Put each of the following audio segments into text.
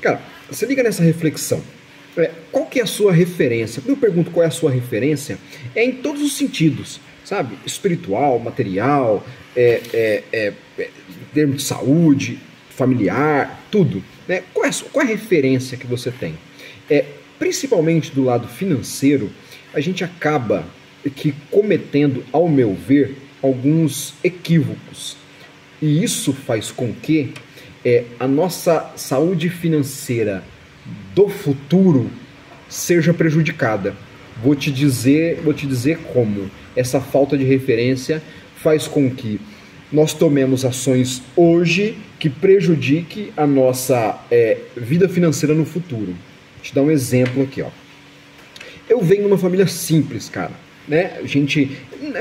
Cara, você liga nessa reflexão. Qual que é a sua referência? Quando eu pergunto qual é a sua referência, é em todos os sentidos, sabe? Espiritual, material, em termos de saúde, familiar, tudo. Né? Qual é a referência que você tem? Principalmente do lado financeiro, a gente acaba cometendo, ao meu ver, alguns equívocos. E isso faz com que a nossa saúde financeira do futuro seja prejudicada. Vou te dizer como. Essa falta de referência faz com que nós tomemos ações hoje que prejudiquem a nossa vida financeira no futuro. Vou te dar um exemplo aqui, ó. Eu venho de uma família simples, cara, né?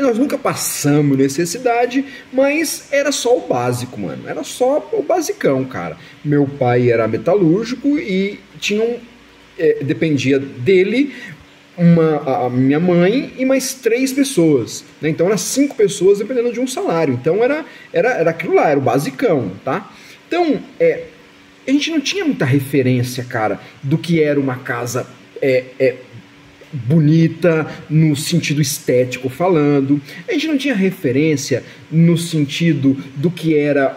Nós nunca passamos necessidade, mas era só o básico, mano. Era só o basicão, cara. Meu pai era metalúrgico e dependia dele a minha mãe e mais 3 pessoas, né? Então eram 5 pessoas dependendo de um salário. Então era aquilo lá, era o basicão, tá? Então a gente não tinha muita referência, cara, do que era uma casa bonita no sentido estético falando. A gente não tinha referência no sentido do que era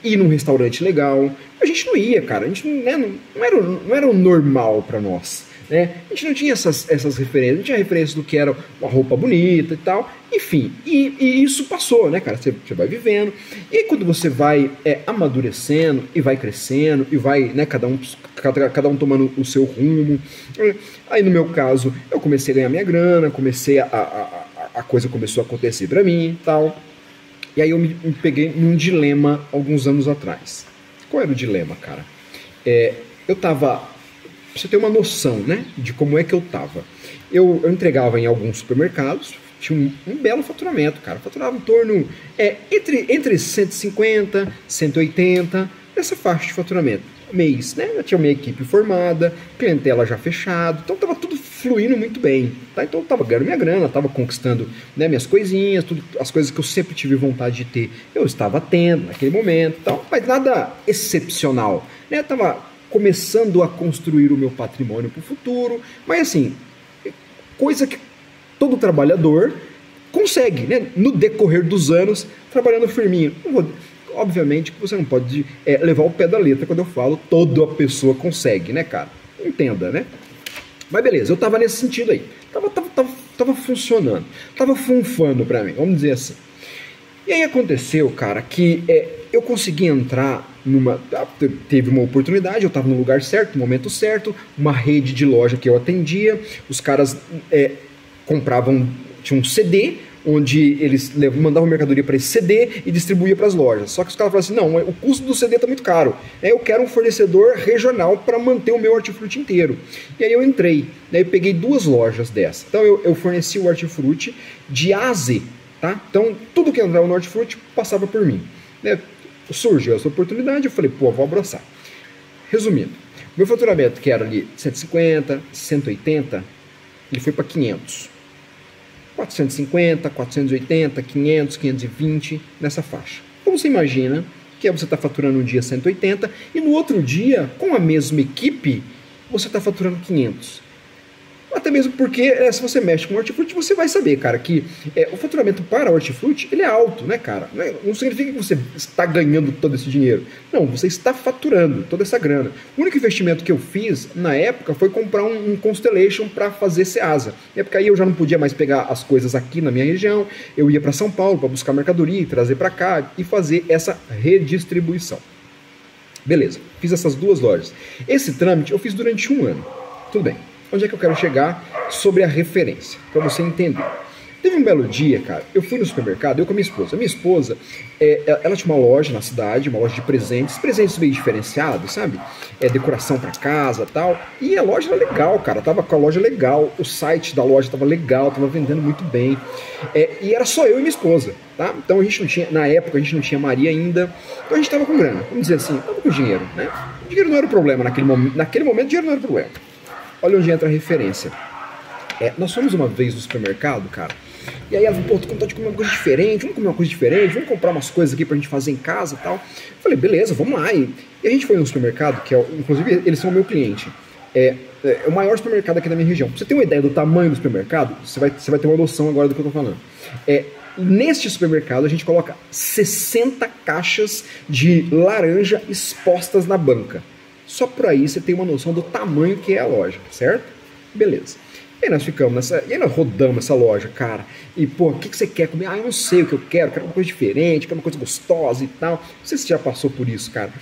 ir num restaurante legal. A gente não ia, cara. A gente não era o normal para nós, né? A gente não tinha essas referências. Não tinha referência do que era uma roupa bonita e tal. Enfim, e isso passou, né, cara? Você vai vivendo. E aí, quando você vai amadurecendo e vai crescendo e vai, né, cada um tomando o seu rumo. Aí, no meu caso, eu comecei a ganhar minha grana, a coisa começou a acontecer pra mim e tal. E aí eu me peguei num dilema alguns anos atrás. Qual era o dilema, cara? Eu tava... Pra você ter uma noção, né, de como é que eu tava. Eu entregava em alguns supermercados, tinha um belo faturamento, cara. Faturava em torno entre 150, 180, nessa faixa de faturamento. Mês, né? Eu tinha minha equipe formada, clientela já fechada, então tava tudo fluindo muito bem, tá? Então eu tava ganhando minha grana, tava conquistando, né, minhas coisinhas, tudo, as coisas que eu sempre tive vontade de ter, eu estava tendo naquele momento, tal, mas nada excepcional, né? Eu tava começando a construir o meu patrimônio para o futuro, mas assim, coisa que todo trabalhador consegue, né? No decorrer dos anos, trabalhando firminho. Obviamente que você não pode levar o pé da letra quando eu falo toda pessoa consegue, né, cara? Entenda, né? Mas beleza, eu tava nesse sentido aí. Tava funcionando. Tava funfando pra mim, vamos dizer assim. E aí aconteceu, cara, que eu consegui entrar teve uma oportunidade, eu tava no lugar certo, no momento certo, uma rede de loja que eu atendia, os caras compravam, tinha um CD, onde eles mandavam mercadoria para esse CD e distribuía para as lojas. Só que os caras falaram assim, não, o custo do CD está muito caro. Eu quero um fornecedor regional para manter o meu hortifruti inteiro. E aí eu entrei, eu peguei 2 lojas dessas. Então eu forneci o hortifruti de A a Z, tá? Então tudo que entrava no hortifruti passava por mim. Surgiu essa oportunidade, eu falei, vou abraçar. Resumindo, meu faturamento, que era ali 150, 180, ele foi para 500. 450, 480, 500, 520, nessa faixa. Então você imagina que você está faturando um dia 180 e no outro dia, com a mesma equipe, você está faturando 500. Até mesmo porque, se você mexe com hortifruti, você vai saber, cara, que o faturamento para hortifruti, ele é alto, né, cara? Não significa que você está ganhando todo esse dinheiro. Não, você está faturando toda essa grana. O único investimento que eu fiz, na época, foi comprar um Constellation para fazer Ceasa. Porque aí eu já não podia mais pegar as coisas aqui na minha região, eu ia para São Paulo para buscar mercadoria e trazer para cá e fazer essa redistribuição. Beleza, fiz essas 2 lojas. Esse trâmite eu fiz durante 1 ano. Tudo bem. Onde é que eu quero chegar sobre a referência, para você entender. Teve um belo dia, cara, eu fui no supermercado, eu com a minha esposa. A minha esposa, ela tinha uma loja na cidade, uma loja de presentes meio diferenciados, sabe? Decoração para casa e tal. E a loja era legal, cara, tava com a loja legal, o site da loja tava legal, tava vendendo muito bem. E era só eu e minha esposa, tá? Então a gente não tinha, na época a gente não tinha Maria ainda, então a gente tava com grana, vamos dizer assim, tava com dinheiro, né? O dinheiro não era o problema naquele momento, o dinheiro não era o problema. Olha onde entra a referência. Nós fomos uma vez no supermercado, cara, E aí ela falou, pô, tô com vontade de comer uma coisa diferente, vamos comer uma coisa diferente, vamos comprar umas coisas aqui pra gente fazer em casa e tal. Eu falei, beleza, vamos lá. E a gente foi no supermercado, que é, inclusive eles são o meu cliente. É o maior supermercado aqui da minha região. Pra você ter uma ideia do tamanho do supermercado, você vai ter uma noção agora do que eu tô falando. Neste supermercado a gente coloca 60 caixas de laranja expostas na banca. Só por aí você tem uma noção do tamanho que é a loja, certo? Beleza. E aí nós ficamos nessa. E aí nós rodamos essa loja, cara. E, pô, o que você quer comer? Ah, eu não sei o que eu quero uma coisa diferente, quero uma coisa gostosa e tal. Não sei se você já passou por isso, cara.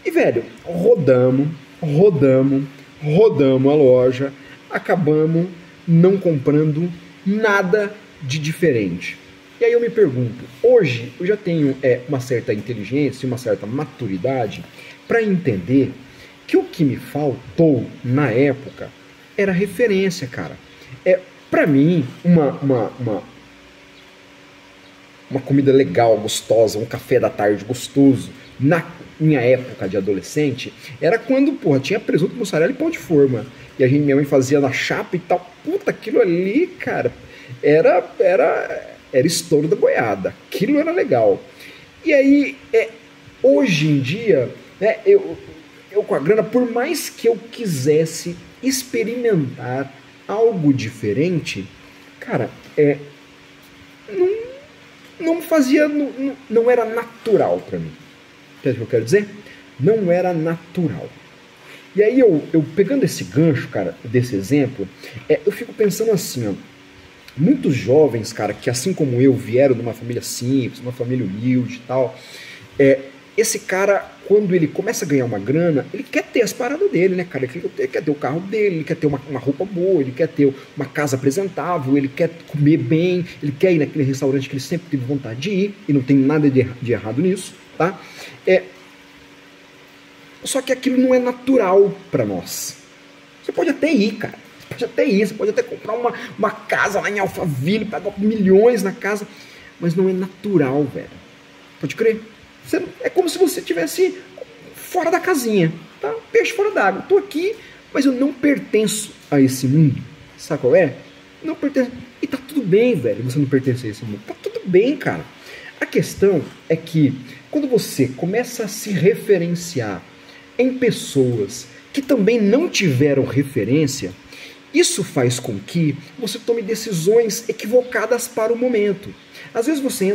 E, velho, rodamos a loja, acabamos não comprando nada de diferente. E aí eu me pergunto, hoje eu já tenho uma certa inteligência, uma certa maturidade para entender que o que me faltou na época era referência, cara. Para mim, uma comida legal, gostosa, um café da tarde gostoso, na minha época de adolescente, era quando, porra, tinha presunto, mussarela e pão de forma. E minha mãe fazia na chapa e tal. Puta, aquilo ali, cara, era estouro da boiada. Aquilo era legal. E aí, hoje em dia, né, eu com a grana, por mais que eu quisesse experimentar algo diferente, cara, não fazia, não era natural para mim. Entende o que eu quero dizer? Não era natural. E aí eu pegando esse gancho, cara, desse exemplo, eu fico pensando assim, ó, muitos jovens, cara, que assim como eu vieram de uma família simples, uma família humilde e tal, esse cara, quando ele começa a ganhar uma grana, ele quer ter as paradas dele, né, cara? Ele quer ter o carro dele, ele quer ter uma roupa boa, ele quer ter uma casa apresentável, ele quer comer bem, ele quer ir naquele restaurante que ele sempre teve vontade de ir, e não tem nada de errado nisso, tá? Só que aquilo não é natural para nós. Você pode até ir, cara. Você pode até comprar uma casa lá em Alphaville, pagar milhões na casa, mas não é natural, velho. Pode crer? É como se você estivesse fora da casinha, tá? Peixe fora d'água. Tô aqui, mas eu não pertenço a esse mundo. Sabe qual é? Não pertenço. E tá tudo bem, velho, você não pertencer a esse mundo. Tá tudo bem, cara. A questão é que quando você começa a se referenciar em pessoas que também não tiveram referência, isso faz com que você tome decisões equivocadas para o momento. Às vezes você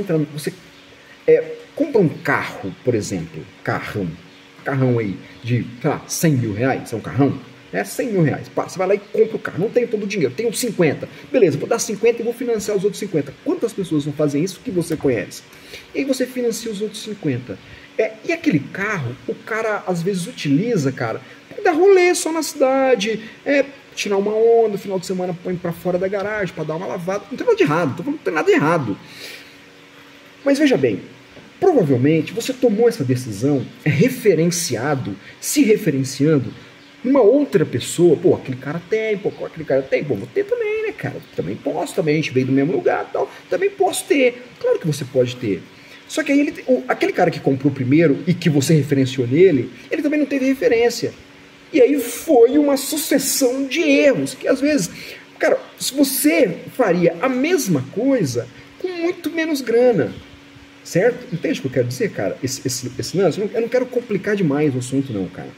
compra um carro, por exemplo, carrão aí de, sei lá, 100 mil reais, é um carrão, 100 mil reais, você vai lá e compra o carro, não tenho todo o dinheiro, tenho 50, beleza, vou dar 50 e vou financiar os outros 50. Quantas pessoas vão fazer isso que você conhece? E aí você financia os outros 50. E aquele carro, o cara às vezes utiliza, cara, para dar rolê só na cidade, tirar uma onda, no final de semana põe para fora da garagem, para dar uma lavada, não tem nada de errado, tô falando que não tem nada de errado. Mas veja bem, provavelmente você tomou essa decisão, se referenciando numa outra pessoa. Pô, aquele cara tem, pô, vou ter também, né, cara? Também posso, também, a gente veio do mesmo lugar e tal, também posso ter. Claro que você pode ter. Só que aí aquele cara que comprou primeiro e que você referenciou nele, ele também não teve referência. E aí foi uma sucessão de erros, que às vezes, cara, se você faria a mesma coisa com muito menos grana, certo? Entende o que eu quero dizer, cara? Esse lance, eu não quero complicar demais o assunto não, cara.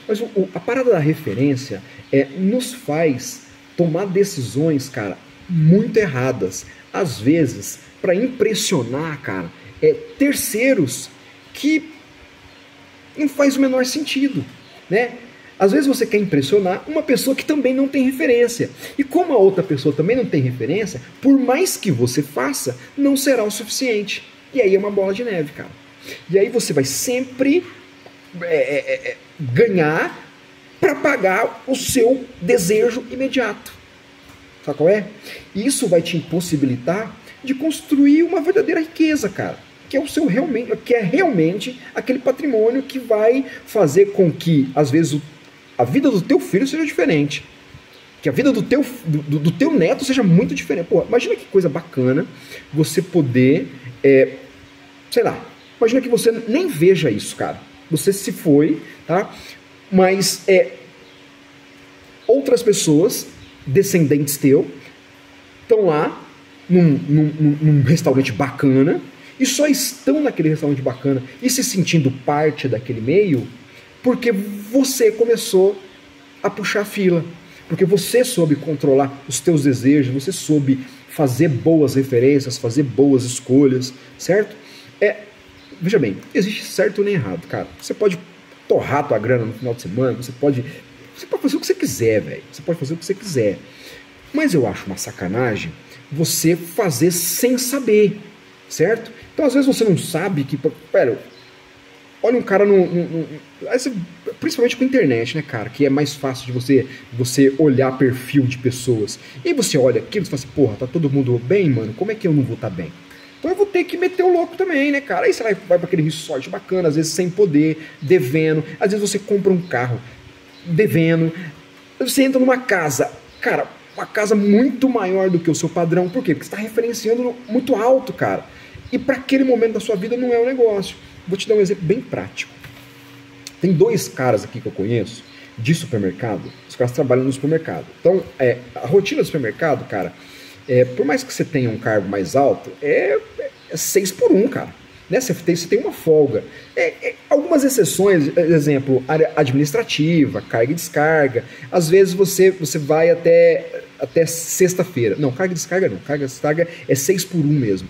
Mas a parada da referência nos faz tomar decisões, cara, muito erradas. Às vezes, para impressionar, cara, terceiros que não faz o menor sentido, né? Às vezes você quer impressionar uma pessoa que também não tem referência. E como a outra pessoa também não tem referência, por mais que você faça, não será o suficiente. E aí é uma bola de neve, cara. E aí você vai sempre ganhar para pagar o seu desejo imediato. Sabe qual é? E isso vai te impossibilitar de construir uma verdadeira riqueza, cara. Que é realmente aquele patrimônio que vai fazer com que, às vezes, a vida do teu filho seja diferente. Que a vida do teu neto seja muito diferente. Pô, imagina que coisa bacana você poder, sei lá, imagina que você nem veja isso, cara. Você se foi, tá? Mas outras pessoas, descendentes teu, estão lá num restaurante bacana e só estão naquele restaurante bacana e se sentindo parte daquele meio porque você começou a puxar a fila, porque você soube controlar os teus desejos, você soube fazer boas referências, fazer boas escolhas, certo? Veja bem, existe certo nem errado, cara. Você pode torrar tua grana no final de semana, você pode fazer o que você quiser, velho. Você pode fazer o que você quiser. Mas eu acho uma sacanagem você fazer sem saber, certo? Então, às vezes você não sabe que... Pera, olha um cara principalmente com a internet, né, cara? Que é mais fácil de você olhar perfil de pessoas. E aí você olha aquilo e fala assim, porra, tá todo mundo bem, mano? Como é que eu não vou estar bem? Então eu vou ter que meter o louco também, né, cara? Aí você vai pra aquele resort bacana, às vezes sem poder, devendo. Às vezes você compra um carro devendo. Você entra numa casa, cara, uma casa muito maior do que o seu padrão. Por quê? Porque você está referenciando muito alto, cara. E para aquele momento da sua vida não é um negócio. Vou te dar um exemplo bem prático. Tem 2 caras aqui que eu conheço de supermercado. Os caras trabalham no supermercado. Então, a rotina do supermercado, cara, por mais que você tenha um cargo mais alto, é 6 por 1, cara. Né? Você tem uma folga. Algumas exceções, exemplo, área administrativa, carga e descarga. Às vezes você vai até sexta-feira. Não, carga e descarga não. Carga e descarga é 6 por 1 mesmo.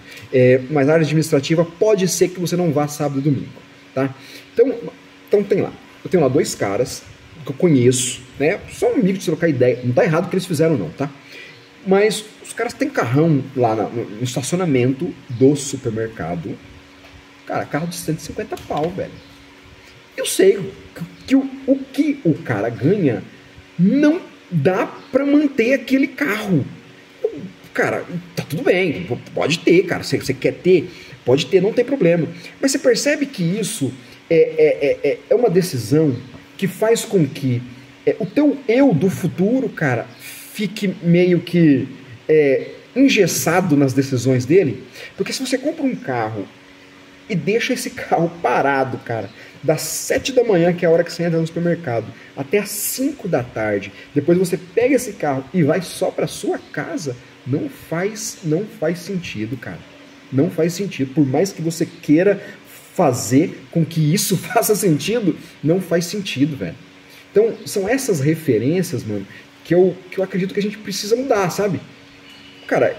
Mas na área administrativa pode ser que você não vá sábado e domingo. Tá? Então tem lá. Eu tenho lá 2 caras que eu conheço, né? Só um amigo de trocar ideia. Não tá errado o que eles fizeram não, tá? Mas os caras têm carrão lá no estacionamento do supermercado. Cara, carro de 150 pau, velho. Eu sei que o que o cara ganha não dá pra manter aquele carro. Cara, tá tudo bem, pode ter, cara. Você quer ter, pode ter, não tem problema. Mas você percebe que isso é uma decisão que faz com que o teu eu do futuro, cara, fique meio que engessado nas decisões dele. Porque se você compra um carro e deixa esse carro parado, cara, das 7 da manhã, que é a hora que você entra no supermercado, até as 5 da tarde, depois você pega esse carro e vai só para sua casa, não faz sentido, cara. Não faz sentido. Por mais que você queira fazer com que isso faça sentido, não faz sentido, velho. Então, são essas referências, mano, que eu acredito que a gente precisa mudar, sabe? Cara,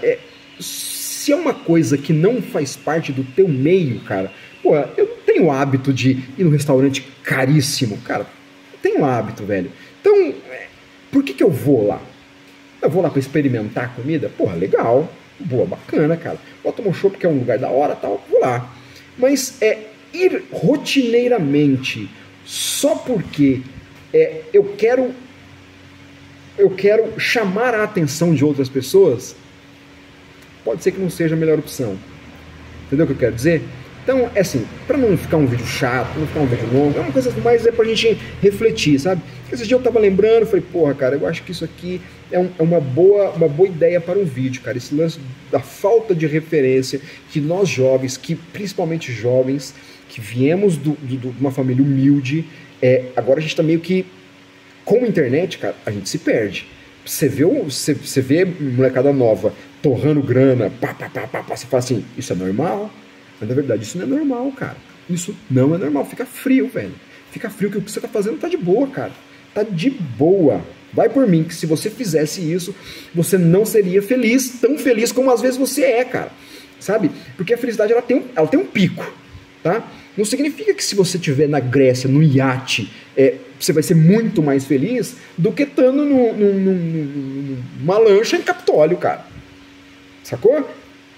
se é uma coisa que não faz parte do teu meio, cara, pô, eu não tenho o hábito de ir num restaurante caríssimo, cara, não tenho hábito, velho. Então, por que eu vou lá? Eu vou lá pra experimentar a comida? Porra, legal, boa, bacana, cara. Vou tomar um chopp que é um lugar da hora, tal, vou lá. Mas ir rotineiramente só porque eu quero chamar a atenção de outras pessoas, pode ser que não seja a melhor opção. Entendeu o que eu quero dizer? Então, assim, pra não ficar um vídeo chato, não ficar um vídeo longo, é uma coisa mais pra gente refletir, sabe? Esse dia eu tava lembrando, falei, porra, cara, eu acho que isso aqui é uma boa ideia para um vídeo, cara. Esse lance da falta de referência que nós jovens, que principalmente jovens, que viemos de uma família humilde, agora a gente tá meio que, com a internet, cara, a gente se perde. Você vê molecada nova torrando grana, você fala assim, isso é normal? Mas na verdade isso não é normal, cara. Isso não é normal, fica frio, velho. Fica frio, que o que você tá fazendo tá de boa, cara. Tá de boa. Vai por mim, que se você fizesse isso, você não seria feliz, tão feliz como às vezes você é, cara. Sabe? Porque a felicidade, ela tem um pico, tá? Não significa que se você estiver na Grécia, no iate, você vai ser muito mais feliz do que estando numa lancha em Capitólio, cara. Sacou?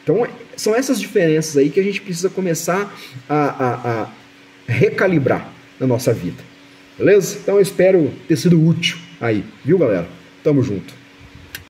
Então, são essas diferenças aí que a gente precisa começar a recalibrar na nossa vida. Beleza? Então, eu espero ter sido útil aí. Viu, galera? Tamo junto.